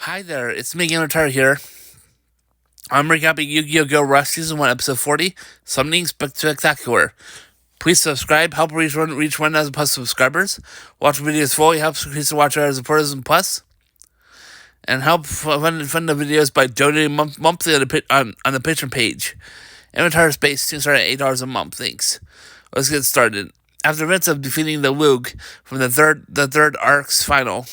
Hi there, it's me, Gamer here. I'm recapping Yu-Gi-Oh! Go Rush Season 1, Episode 40, Something Spectacular. Please subscribe, help reach 1,000 plus subscribers. Watch videos fully, helps increase the watch hours of Partisan Plus. And help fund the videos by donating monthly on the Patreon page. Inventory space soon start at $8 a month, thanks. Let's get started. After events of defeating the Lug from the third arc's final,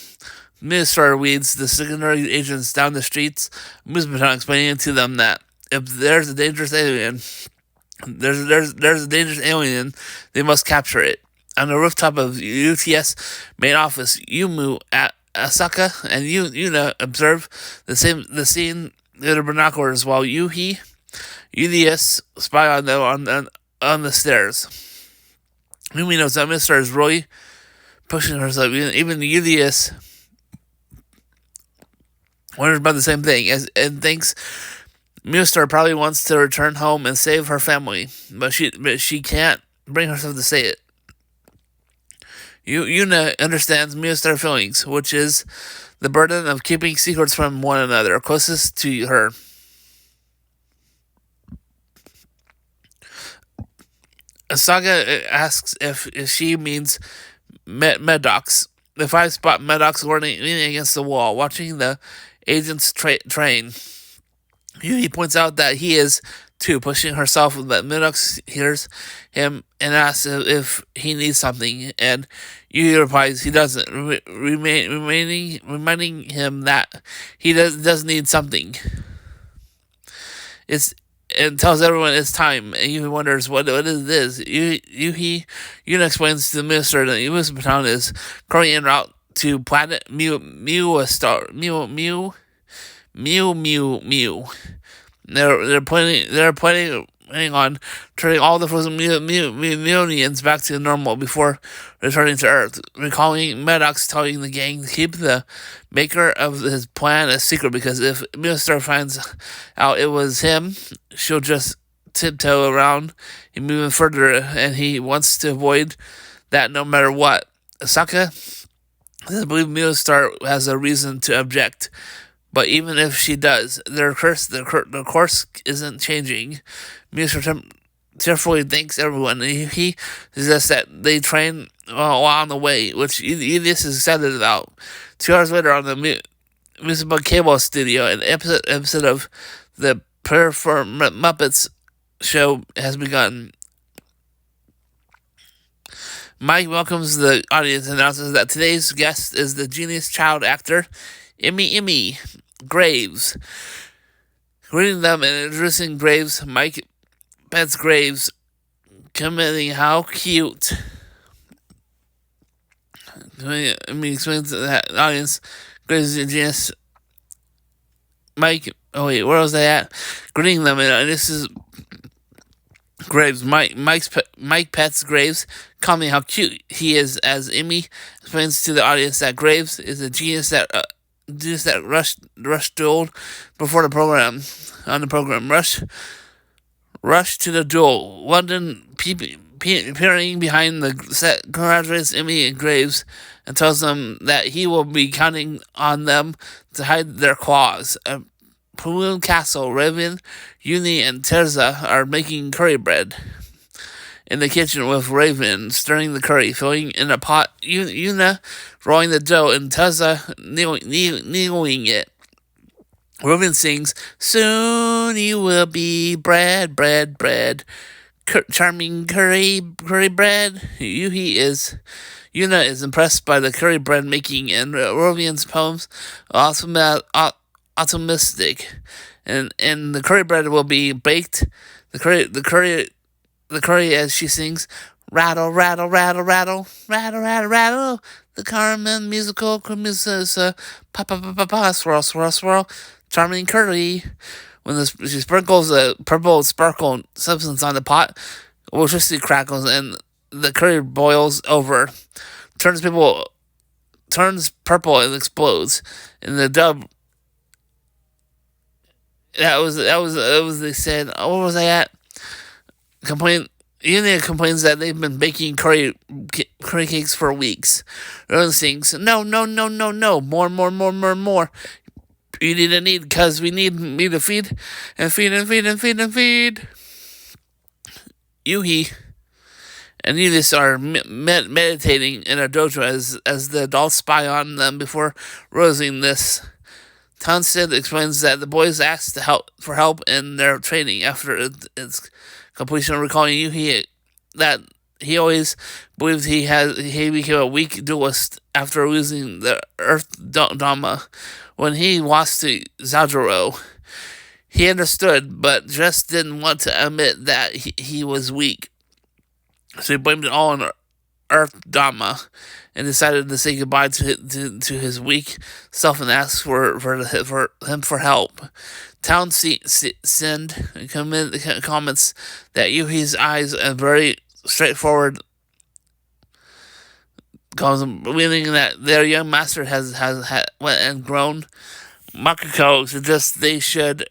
Minister leads the secondary agents down the streets, Muzbaton explaining to them that if there's a dangerous alien, they must capture it. On the rooftop of UTS main office, Yumu, Asaka, and Yuna observe the scene in the binoculars while Yugioh spy on them on the stairs. Yumi knows that Mister is really pushing herself. Even Yugioh wonders about the same thing, and thinks Mister probably wants to return home and save her family, but she can't bring herself to say it. Yuna understands Mister's feelings, which is the burden of keeping secrets from one another closest to her. Saga asks if she means Medox. The five spot Medox leaning against the wall, watching the agents train. He points out that he is too, pushing herself, but Medox hears him and asks if he needs something, and Yu replies he doesn't, reminding him that he does need something. And tells everyone it's time, and Yuhi wonders what it is. Yuna explains to the minister that Yumi's baton is currently en route to planet Mew. They're planning on turning all the frozen Meonians back to normal before returning to Earth. Recalling Maddox telling the gang to keep the maker of his plan a secret, because if Minister finds out it was him, she'll just tiptoe around and move him further, and he wants to avoid that no matter what. Asaka doesn't believe Minister has a reason to object, but even if she does, the course isn't changing. Mr. tearfully thanks everyone. He suggests that they train while on the way, which Edith is excited about. 2 hours later, on the Musical Cable Studio, an episode of the Perform Muppets show has begun. Mike welcomes the audience and announces that today's guest is the genius child actor, Emmy Graves. Greeting them and introducing Graves, Mike pets Graves, commenting how cute. Explains to the audience, Graves is genius. Mike, where was I at? Greeting them, and this is Graves. Mike pets Graves, commenting how cute he is, as Emmy explains to the audience that Graves is a genius that rushed duel before the program. On the program, rush to the duel. London appearing behind the set congratulates Emmy and Graves and tells them that he will be counting on them to hide their claws. Paloon Castle, Raven, Uni, and Terza are making curry bread in the kitchen, with Raven stirring the curry, filling in a pot, Yuna rolling the dough, and Terza kneading it. Raven sings, "Soon you will be bread, charming curry bread." Yuna is impressed by the curry bread making, and Raven's poems are optimistic. And the curry bread will be baked. The curry, as she sings, "Rattle, rattle, rattle, rattle, rattle, rattle, rattle." The Carmen musical, pa pa pa pa pa, swirl, swirl, swirl. Charming curry. When she sprinkles a purple sparkle substance on the pot, electricity crackles and the curry boils over, turns purple and explodes. In the dub, that was they said. What was I at? Yunia complains that they've been baking curry cakes for weeks. Rowan sings, "No, no, no, no, no, more. You need a need, because we need me to feed and feed and feed and feed and feed. Yuhi and Eunice are meditating in a dojo as the adults spy on them before rosing this. Townsend explains that the boys asked for help in their training after its completion, recalling Yuhi that he always believed he became a weak duelist after losing the Earth Dhamma when he lost to Zajuro. He understood, but just didn't want to admit that he was weak. So he blamed it all on Earth Dhamma and decided to say goodbye to his weak self and ask for him for help. Townsend comments that Yuhi's eyes are very straightforward, meaning that their young master has went and grown. Makiko suggests they should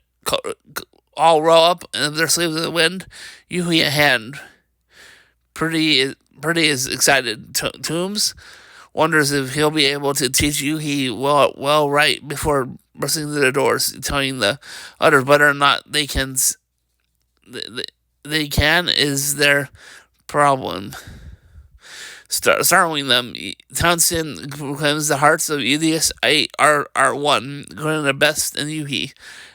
all roll up in their sleeves in the wind. Yuhi at hand. Pretty is excited. Toombs wonders if he'll be able to teach Yuhi well right before bursting through the doors, telling the others whether or not they can is their problem. Startling them, Townsend proclaims the hearts of Yugioh are one, including the best in Yuhi.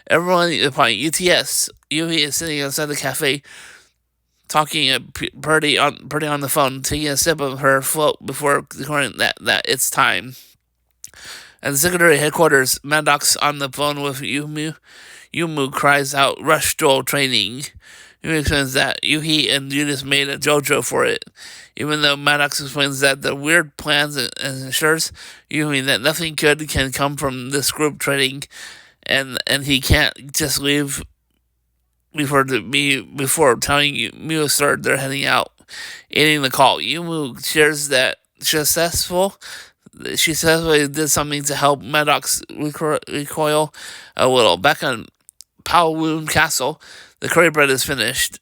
Everyone upon UTS. Yuhi is sitting outside the cafe, talking to Purdy on the phone, taking a sip of her float before declaring that it's time. At the secretary headquarters, Maddox on the phone with Yumu cries out, "Rush duel training." Yumu explains that Yuhi and Judith made a dojo for it, even though Maddox explains that the weird plans and assures Yuhi that nothing good can come from this group training, and he can't just leave before telling Miu started they're heading out. Ending the call, Yumu shares that she successfully did something to help Maddox recoil a little. Back on Powloon Castle, the curry bread is finished.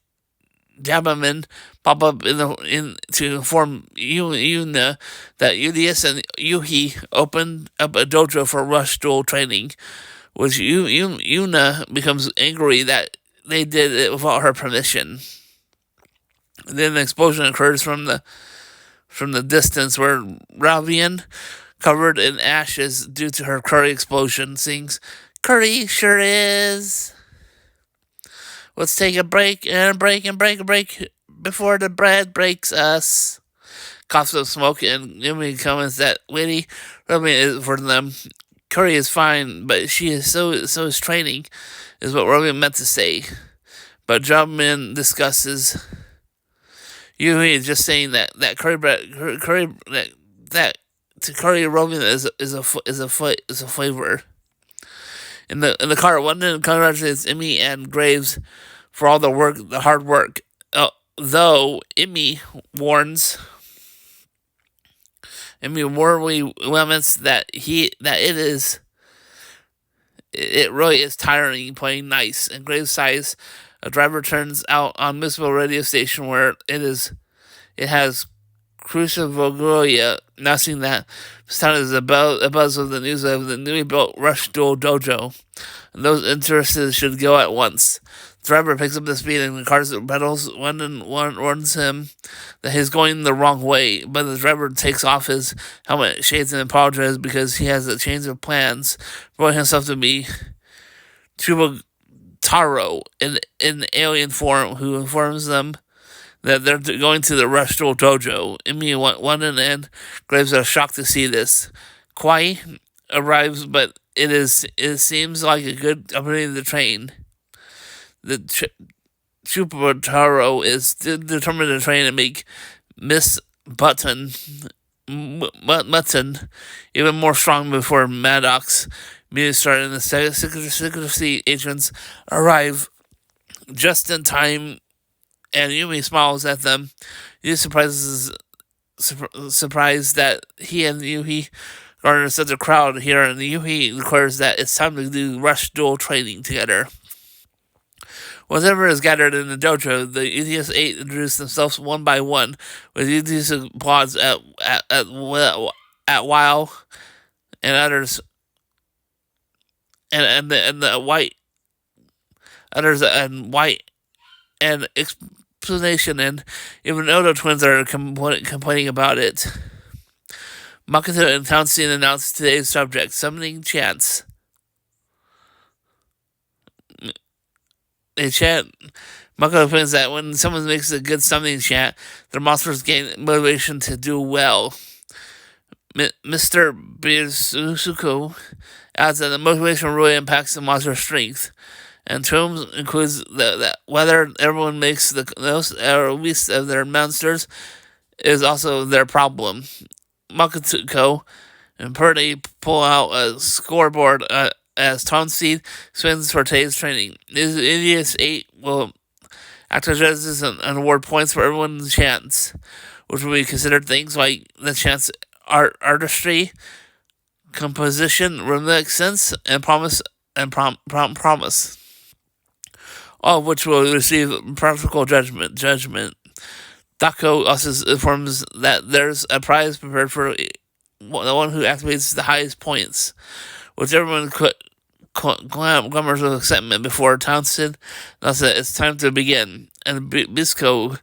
Jabaman pop up to inform Yuna that Udius and Yuhi opened up a dojo for rush duel training, which Yuna becomes angry that they did it without her permission. Then an explosion occurs from the distance where Ravian, covered in ashes due to her curry explosion, sings, "Curry sure is. Let's take a break and break and break and break before the bread breaks us." Coughs of smoke, and Yumi comments that witty Ravian is for them. Curry is fine, but she is so is training, is what Ravian meant to say. But Jobman discusses Yumi is just saying that curry that to curry Ravian is a flavor. In the car, London congratulates Emmy and Graves for all the hard work. Though Emmy warnly laments that it really is tiring playing nice, and Graves sighs. A driver turns out on municipal radio station where it has Crucivogoria announcing that this town is a buzz with the news of the newly built Rush Duel Dojo, and those interested should go at once. The driver picks up the speed and the car's pedals. London warns him that he's going the wrong way, but the driver takes off his helmet, shades, and apologizes because he has a change of plans, revealing himself to be Taro in alien form, who informs them that they're going to the Rush Duel Dojo. Emmy, London, and Graves are shocked to see this. Kwai arrives, but it seems like a good opportunity to train. The Super Taro is determined to train and make Miss Mutton even more strong before Maddox start, and the secrecy agents arrive just in time, and Yumi smiles at them. He's surprised that he and Yuhi garnered such a crowd here, and Yuhi declares that it's time to do rush duel training together. Whatever is gathered in the dojo, the UTS 8 introduce themselves one by one, with UTS applauds at while and others and the white others and white and explanation, and even Odo twins are complaining about it. Makoto and Townsend announced today's subject: summoning chants. They chant. Makoto finds that when someone makes a good summoning chant, their monsters gain motivation to do well. Mr. Bisuko adds that the motivation really impacts the monster's strength, and terms includes that whether everyone makes the most or least of their monsters is also their problem. Makoto and Purdy pull out a scoreboard as Tonseed spins for today's training. India's 8 will act as judges and award points for everyone's chants, which will be considered things like the chant's artistry, composition, rhythmic sense, and promise promise. All of which will receive practical judgment. Dako also informs that there's a prize prepared for the one who activates the highest points, which everyone glimmers with excitement before Townsend announced that it's time to begin, and Bisco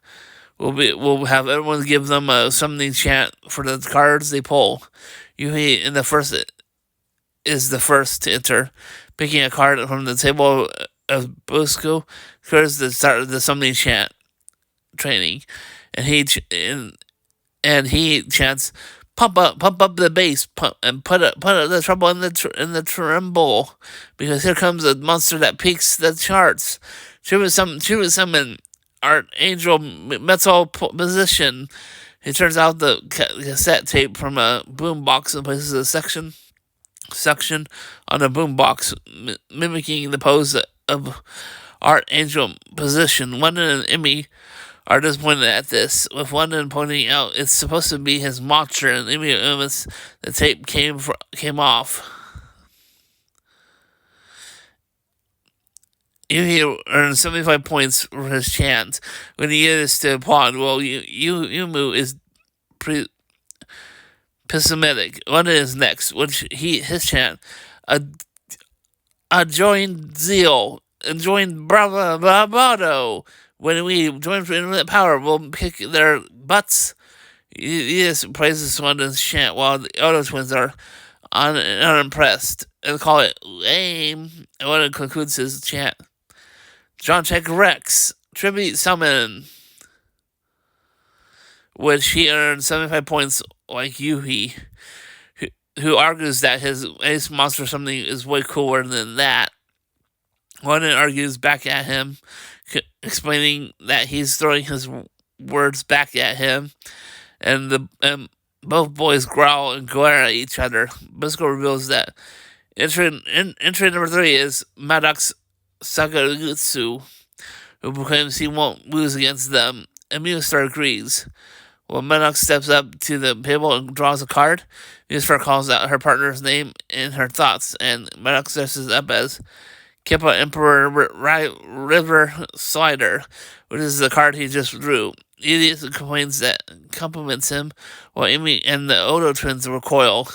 will have everyone give them a summoning chant for the cards they pull. Yugioh is the first to enter, picking a card from the table of Bisco, occurs the start of the summoning chant training, and he chants, pump up the bass, and put the trouble in the tremble, because here comes a monster that peaks the charts. She would summon Archangel Metal Position. He turns out the cassette tape from a boombox and places a section on a boombox, mimicking the pose of Archangel Position. London and Emmy are disappointed at this, with London pointing out it's supposed to be his monster, and Emmy admits the tape came off. Yugioh earns 75 points for his chant. When he is to applaud, well, Yumu is pessimistic. London is next, which his chant, join zeal, and join bravado. When we join for infinite power, we'll kick their butts. Yes, praises London's chant, while the Odo twins are unimpressed and call it lame. And London concludes his chant: John Check Rex, tribute summon, which he earned 75 points like Yugioh, who argues that his ace monster summoning is way cooler than that. London argues back at him, explaining that he's throwing his words back at him, and both boys growl and glare at each other. Bisco reveals that entry number 3 is Maddox Sagagutsu, who proclaims he won't lose against them. Amustar agrees. When Maddox steps up to the table and draws a card, Amustar calls out her partner's name in her thoughts, and Maddox dresses up as Kippa Emperor River Slider, which is the card he just drew. Idiot complains that compliments him, while Amy and the Odo twins recoil.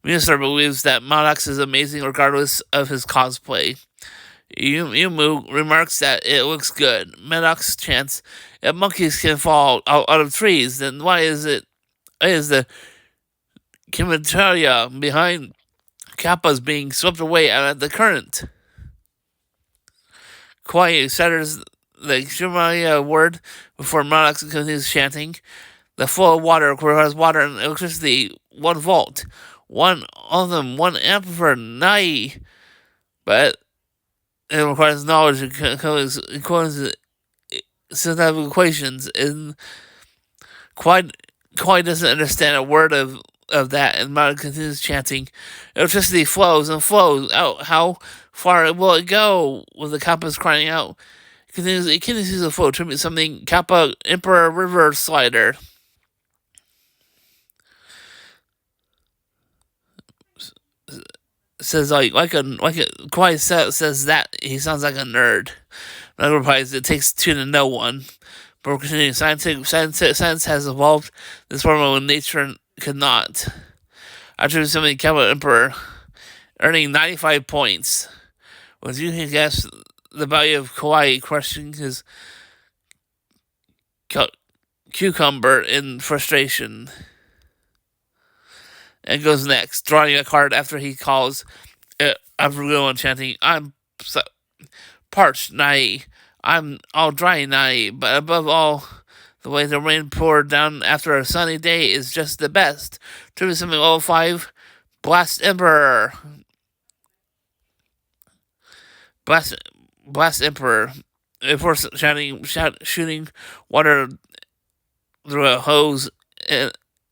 Amustar believes that Maddox is amazing regardless of his cosplay. Yumu remarks that it looks good. Maddox chants, if monkeys can fall out of trees, then why is the Kimitaria behind Kappa's being swept away out of the current? Quiet shatters the Shumaya word before Maddox continues chanting. The flow of water requires water and electricity, 1 volt. One of them, 1 ampere, nai. But it requires knowledge of synthetic equations, and quite doesn't understand a word of that, and Maddox continues chanting. Electricity flows and flows out. How far will it go? With the Kappas crying out. It continues to flow. Tribute something Kappa Emperor River Slider. Says Kwai says that he sounds like a nerd. Another replies, it takes 2 to know one. But we're continuing. Science has evolved this form when nature could not. After something Kappa Emperor earning 95 points. With you can guess the value of Kawaii crushing his cucumber in frustration. And goes next, drawing a card after he calls everyone chanting, I'm parched, naive. I'm all dry, naive, but above all, the way the rain poured down after a sunny day is just the best. 2705, Blast Emperor. Blast Emperor. Before shooting water through a hose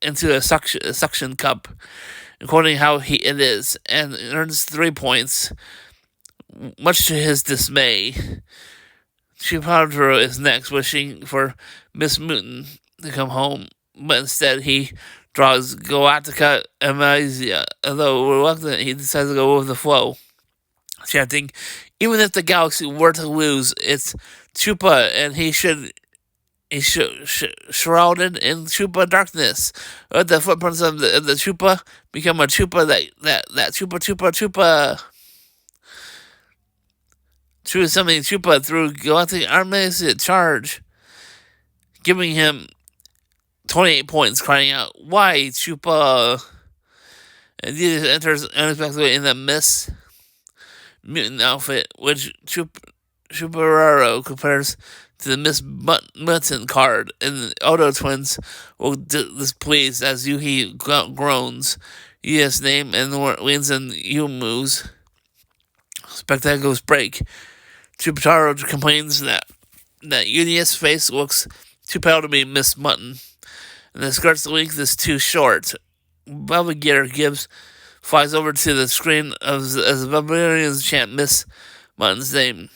into a suction cup, according how it is, and earns 3 points. Much to his dismay, Chupandro is next, wishing for Miss Muton to come home, but instead he draws Galactica Amnesia. Although reluctant, he decides to go with the flow, chanting, even if the galaxy were to lose its Chupa, and he's shrouded in Chupa darkness. Let the footprints of the Chupa become a Chupa that Chupa. Choose something Chupa through Galactic Amnesia charge, giving him 28 points, crying out, why Chupa? And he enters unexpectedly in the Miss Mutant outfit, which Chupararo compares to the Miss Mutant card, and the Odo twins will displeased as Yuhi groans Yuya's name and leans in Yumu's. Spectacles break. Chupataro complains that Unia's face looks too pale to be Miss Mutton, and the skirt's length is too short. Belvedere flies over to the screen as the Belvederians chant Miss Mutton's name.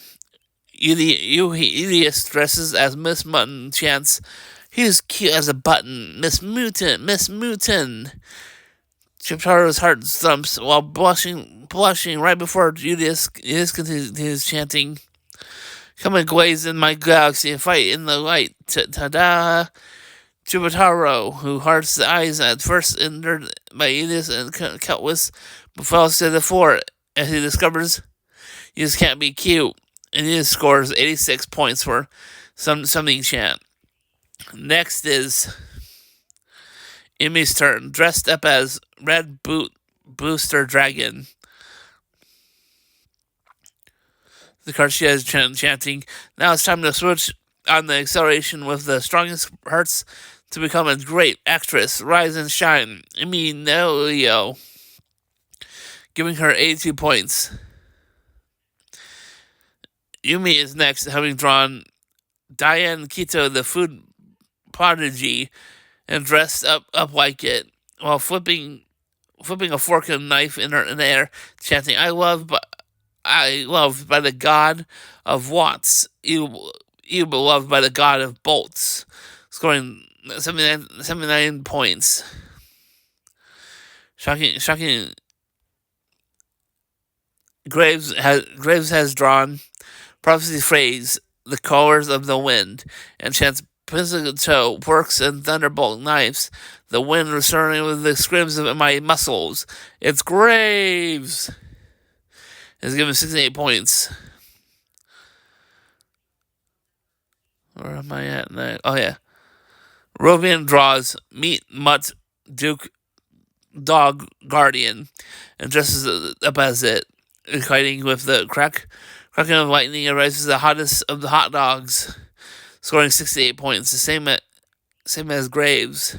Idiot dresses as Miss Mutton chants, he's cute as a button, Miss Mutant, Miss Mutant. Chupataro's heart thumps while blushing right before Judas continues chanting, come and glaze in my galaxy and fight in the light. Ta-da! Chupataro, who hearts the eyes at first entered by Edith and countless, but falls to the floor as he discovers he just can't be cute. And he scores 86 points for something chant. Next is Imi's turn, dressed up as Red Booster Dragon. The card she has chanting, now it's time to switch on the acceleration with the strongest hearts to become a great actress. Rise and shine. Imi Yugioh, giving her 82 points. Yumi is next, having drawn Diane Kito, the food prodigy, and dressed up like it, while flipping a fork and knife in the air, chanting, I love by the god of Watts, you beloved by the god of Bolts, scoring 79 points. Shocking. Graves has drawn prophecy phrase, the colors of the wind, and chants toe, works, and thunderbolt knives. The wind returning with the screams of my muscles. It's Graves! Is given 68 points. Where am I at now? Oh, yeah. Rovian draws Meat Mutt Duke Dog Guardian and dresses up as it, fighting with the cracking of lightning arises the hottest of the hot dogs, scoring 68 points, the same as Graves.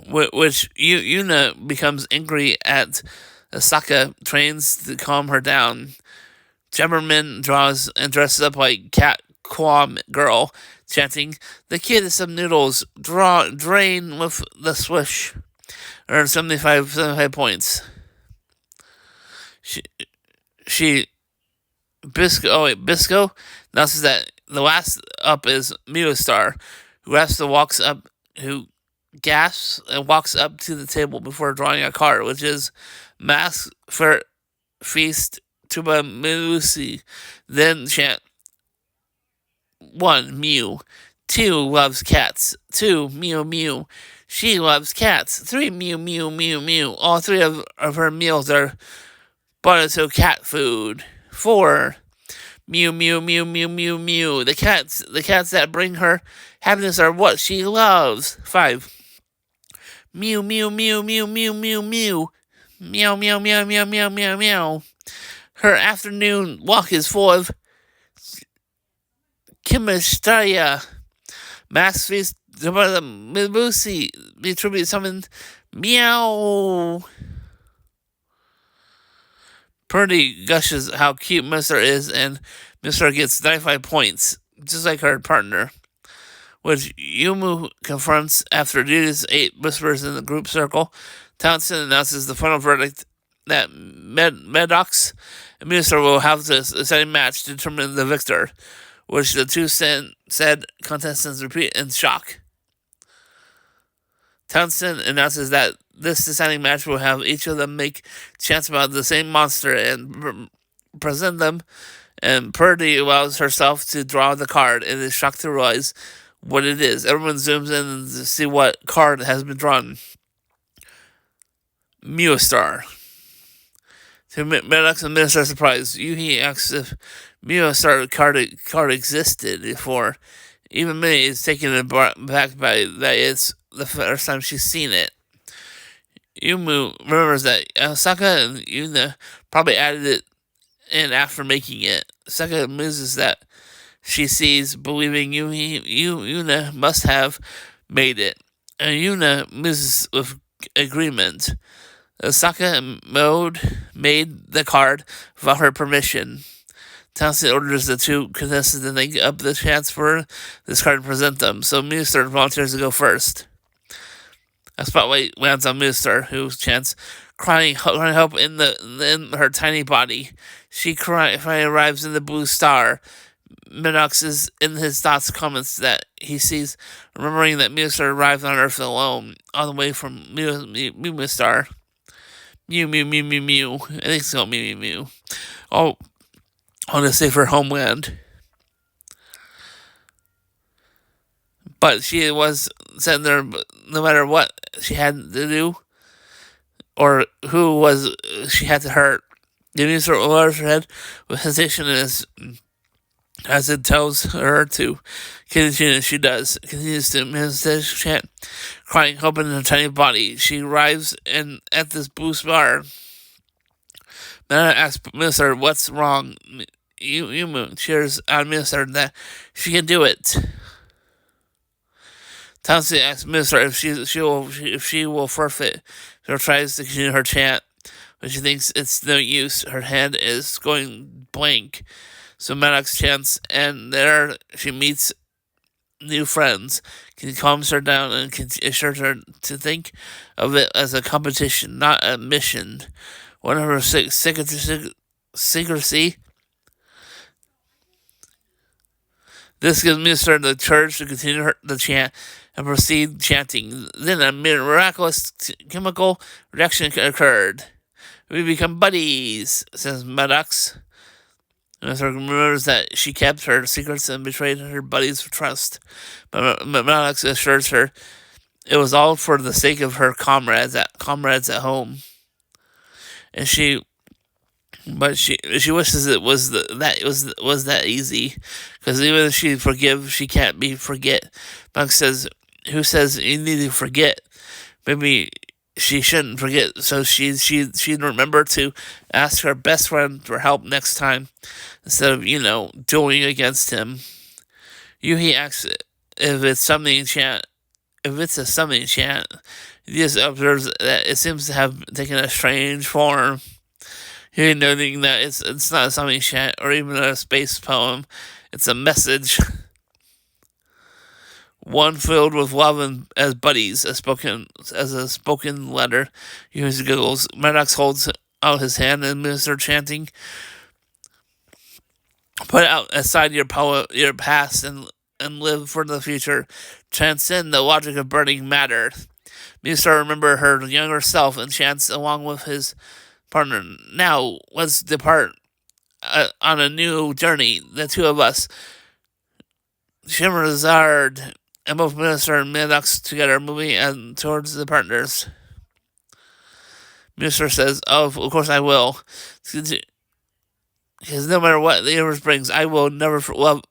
Which Yuna becomes angry at Asaka, trains to calm her down. Gemmerman draws and dresses up like Cat Quam Girl, chanting, the kid is some noodles, drain with the swish. Earns 75 points. Bisco announces that the last up is Meostar, who gasps and walks up to the table before drawing a card, which is Mask for Feast Tuba Musi. Then chant 1. Mew. 2. Loves cats. 2. Mew Mew. She loves cats. 3 mew mew mew mew. All three of her meals are bought into cat food. 4 mew mew mew mew mew mew. The cats that bring her happiness are what she loves. 5 mew mew mew mew mew mew mew. Meow meow meow meow meow meow meow. Her afternoon walk is full of chemistria. Max feast the Mibusi attribute summon meow. Purdy gushes how cute Mister is, and Mister gets 95 points, just like her partner. Which Yumu confronts after Judas 8 whispers in the group circle. Townsend announces the final verdict that Maddox and Mister will have this deciding match to determine the victor, which the two said contestants repeat in shock. Townsend announces that this deciding match will have each of them make chants about the same monster and present them, and Purdy allows herself to draw the card and is shocked to realize what it is. Everyone zooms in to see what card has been drawn. Meowstar. To Maddox and Minister are surprised. Yuhi asks if Meowstar card existed before. Even Minnie is taken aback by that it's the first time she's seen it. Yumu remembers that Saka and Yuna probably added it in after making it. Saka amuses that she sees, believing Yuna must have made it. And Yuna moves with agreement. Saka made the card without her permission. Townsend orders the two contestants to think up the chance for this card to present them, so Mister volunteers to go first. A spotlight lands on Mister, who chants, crying help in her tiny body. She finally arrives in the blue star. Maddox is in his thoughts comments that he sees, remembering that Mister arrived on Earth alone, on the way from Star. Mew mew mew mew mew. I think it's called mew mew mew. Oh, on a safer homeland. But she was sent there no matter what she had to do or who was she had to hurt. The minister lowers her head with hesitation as it tells her to continue. She does. Continues to chant, crying hope in her tiny body. She arrives at this blue bar. Then I ask Minister, what's wrong? Yumu cheers on Minister that she can do it. Townsend asks Minister if she will forfeit. She tries to continue her chant, but she thinks it's no use. Her hand is going blank. So Maddox chants, and there she meets new friends. He calms her down and assures her to think of it as a competition, not a mission. One of her secrecy. This gives Mister the courage to continue the chant and proceed chanting. Then a miraculous chemical reaction occurred. We become buddies, says Maddox. Mister remembers that she kept her secrets and betrayed her buddies' trust. But Maddox assures her it was all for the sake of her comrades at home. And she wishes it was that easy, because even if she forgive, she can't forget. Maddox says, "Who says you need to forget? Maybe she shouldn't forget, so she'd remember to ask her best friend for help next time, instead of, dueling against him." Yuhi asks if it's something chant. If it's a summoning chant, he just observes that it seems to have taken a strange form. Yuhi noting that it's not a summoning chant or even a space poem. It's a message. One filled with love and as buddies, as a spoken letter. Yuhi giggles. Maddox holds out his hand and Minister chanting, "Put out aside your past and live for the future. Transcend the logic of burning matter." Minister remember her younger self and chants along with his partner. "Now let's depart on a new journey. The two of us, Shimmerzard and both Minister and Maddox together are moving and towards the partners. Minister says, "Oh, of course I will. Because no matter what the universe brings, I will never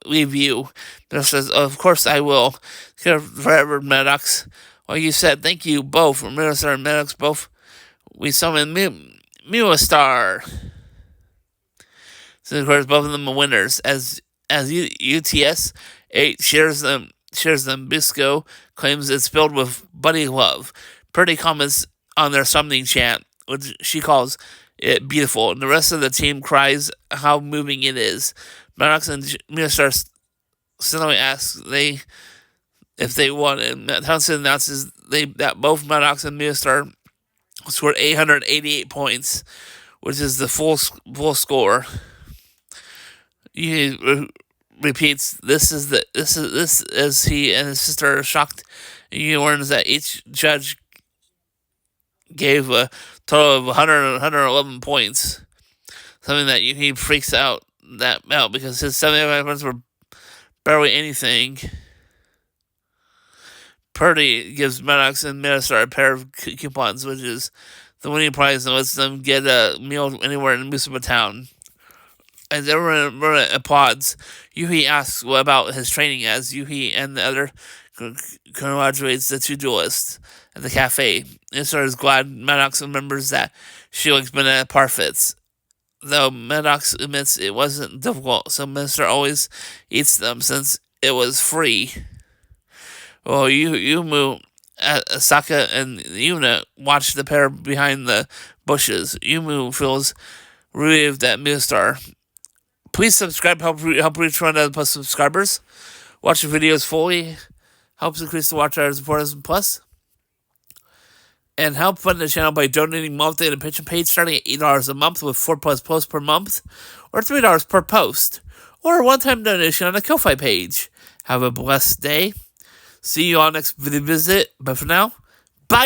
leave you." Minister says, "Oh, of course I will. Care forever, Maddox." Well, you said, "Thank you both, Minister and Maddox both. We summon Miwa Star." So of course, both of them are winners. As UTS 8 shares them. Bisco claims it's filled with buddy love. Purdy comments on their summoning chant, which she calls it beautiful, and the rest of the team cries how moving it is. Maddox and Minister suddenly ask if they won, and Townsend announces that both Maddox and Minister scored 888 points, which is the full score. He repeats, "This is he and his sister are shocked." He learns that each judge gave a total of 111 points. Something that he freaks out because his 75 points were barely anything. Purdy gives Maddox and Minister a pair of coupons, which is the winning prize, and lets them get a meal anywhere in Musuma Town. As everyone applauds, Yuhi asks about his training as Yuhi and the other congratulates the two duelists at the cafe. Minister is glad Maddox remembers that she likes banana parfaits, though Maddox admits it wasn't difficult, so Minister always eats them since it was free. Well, Yumu, Asaka, and Yuna watch the pair behind the bushes. Yumu feels relieved at Minister. Please subscribe, help reach 1,000+ subscribers. Watch the videos fully, helps increase the watch hours of 4,000+. And help fund the channel by donating monthly at a Patreon page starting at $8 a month with 4+ posts per month, or $3 per post, or a one-time donation on the Ko-Fi page. Have a blessed day. See you all next video visit, but for now, bye!